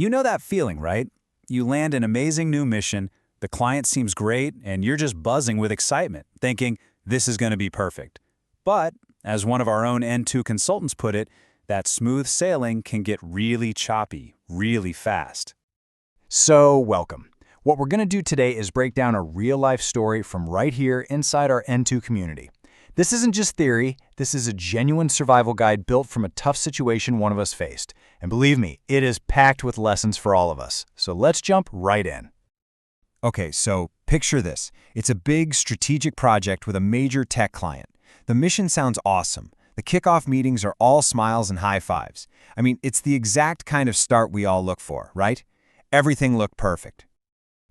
You know that feeling, right? You land an amazing new mission, the client seems great, and you're just buzzing with excitement, thinking, this is going to be perfect. But, as one of our own N2 consultants put it, that smooth sailing can get really choppy, really fast. So, welcome. What we're going to do today is break down a real-life story from right here inside our N2 community. This isn't just theory, this is a genuine survival guide built from a tough situation one of us faced. And believe me, it is packed with lessons for all of us. So let's jump right in. Okay, so picture this. It's a big strategic project with a major tech client. The mission sounds awesome. The kickoff meetings are all smiles and high fives. I mean, it's the exact kind of start we all look for, right? Everything looked perfect.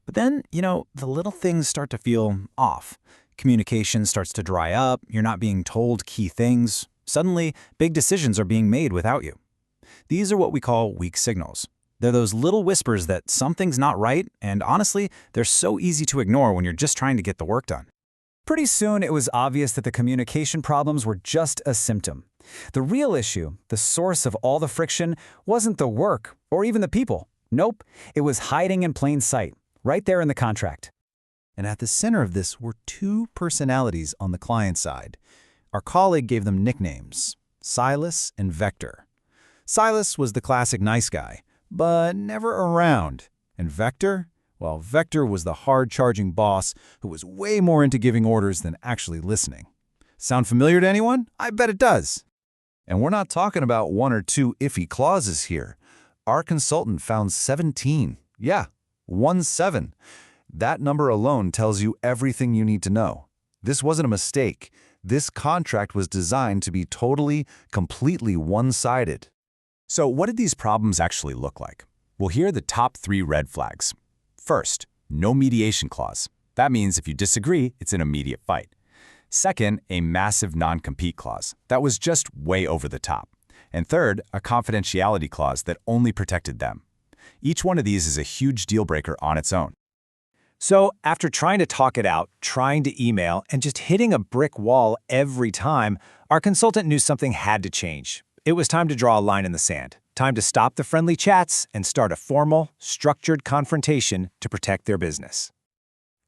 But then, the little things start to feel off. Communication starts to dry up, you're not being told key things. Suddenly, big decisions are being made without you. These are what we call weak signals. They're those little whispers that something's not right, and honestly, they're so easy to ignore when you're just trying to get the work done. Pretty soon, it was obvious that the communication problems were just a symptom. The real issue, the source of all the friction, wasn't the work or even the people. Nope, it was hiding in plain sight, right there in the contract. And at the center of this were two personalities on the client side. Our colleague gave them nicknames, Silas and Vector. Silas was the classic nice guy, but never around. And Vector? Well, Vector was the hard-charging boss who was way more into giving orders than actually listening. Sound familiar to anyone? I bet it does. And we're not talking about one or two iffy clauses here. Our consultant found 17. Yeah, 17. That number alone tells you everything you need to know. This wasn't a mistake. This contract was designed to be totally, completely one-sided. So what did these problems actually look like? Well, here are the top 3 red flags. First, no mediation clause. That means if you disagree, it's an immediate fight. Second, a massive non-compete clause. That was just way over the top. And third, a confidentiality clause that only protected them. Each one of these is a huge deal breaker on its own. So after trying to talk it out, trying to email, and just hitting a brick wall every time, our consultant knew something had to change. It was time to draw a line in the sand. Time to stop the friendly chats and start a formal, structured confrontation to protect their business.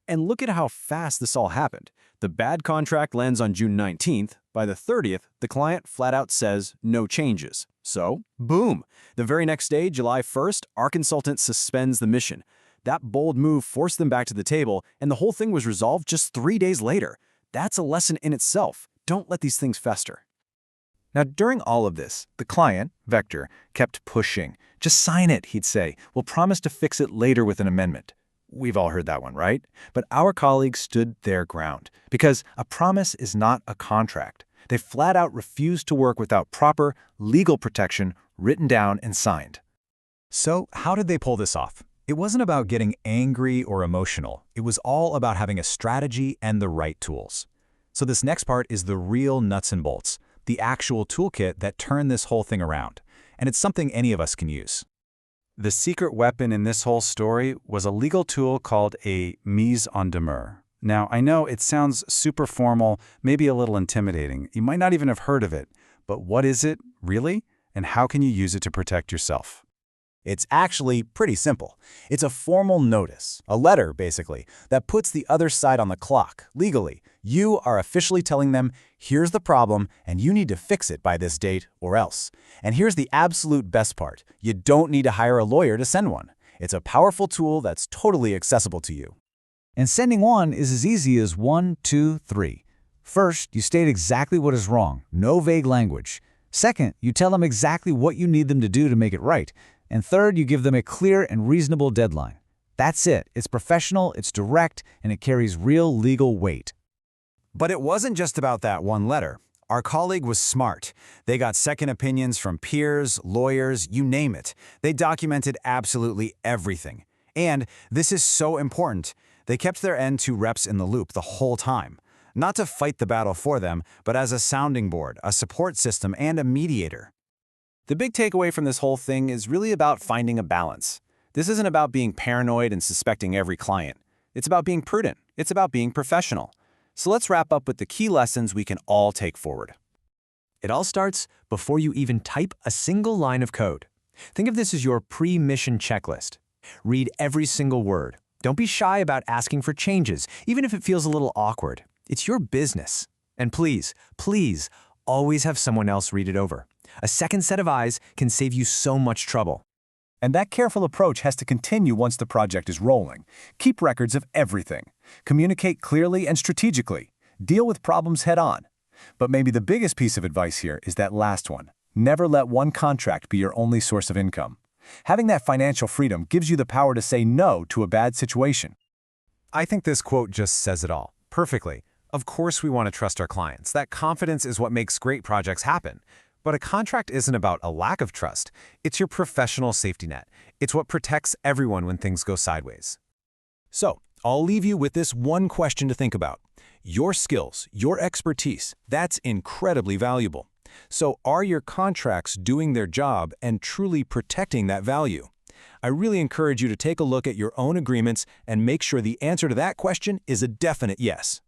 And look at how fast this all happened. The bad contract lands on June 19th. By the 30th, the client flat out says no changes. So, boom! The very next day, July 1st, our consultant suspends the mission. That bold move forced them back to the table, and the whole thing was resolved just 3 days later. That's a lesson in itself. Don't let these things fester. Now, during all of this, the client, Vector, kept pushing. Just sign it, he'd say. We'll promise to fix it later with an amendment. We've all heard that one, right? But our colleagues stood their ground, because a promise is not a contract. They flat out refused to work without proper legal protection written down and signed. So how did they pull this off? It wasn't about getting angry or emotional. It was all about having a strategy and the right tools. So this next part is the real nuts and bolts, the actual toolkit that turned this whole thing around. And it's something any of us can use. The secret weapon in this whole story was a legal tool called a mise en demeure. Now, I know it sounds super formal, maybe a little intimidating. You might not even have heard of it. But what is it, really? And how can you use it to protect yourself? It's actually pretty simple. It's a formal notice, a letter, basically, that puts the other side on the clock, legally. You are officially telling them, here's the problem, and you need to fix it by this date or else. And here's the absolute best part. You don't need to hire a lawyer to send one. It's a powerful tool that's totally accessible to you. And sending one is as easy as 1, 2, 3. First, you state exactly what is wrong, no vague language. Second, you tell them exactly what you need them to do to make it right. And third, you give them a clear and reasonable deadline. That's it. It's professional, it's direct, and it carries real legal weight. But it wasn't just about that one letter. Our colleague was smart. They got second opinions from peers, lawyers, you name it. They documented absolutely everything. And this is so important. They kept their N2 reps in the loop the whole time. Not to fight the battle for them, but as a sounding board, a support system, and a mediator. The big takeaway from this whole thing is really about finding a balance. This isn't about being paranoid and suspecting every client. It's about being prudent. It's about being professional. So let's wrap up with the key lessons we can all take forward. It all starts before you even type a single line of code. Think of this as your pre-mission checklist. Read every single word. Don't be shy about asking for changes, even if it feels a little awkward. It's your business. And please, please, always have someone else read it over. A second set of eyes can save you so much trouble. And that careful approach has to continue once the project is rolling. Keep records of everything. Communicate clearly and strategically. Deal with problems head-on. But maybe the biggest piece of advice here is that last one. Never let one contract be your only source of income. Having that financial freedom gives you the power to say no to a bad situation. I think this quote just says it all, perfectly. Of course we want to trust our clients. That confidence is what makes great projects happen. But a contract isn't about a lack of trust. It's your professional safety net. It's what protects everyone when things go sideways. So, I'll leave you with this one question to think about. Your skills, your expertise, that's incredibly valuable. So are your contracts doing their job and truly protecting that value? I really encourage you to take a look at your own agreements and make sure the answer to that question is a definite yes.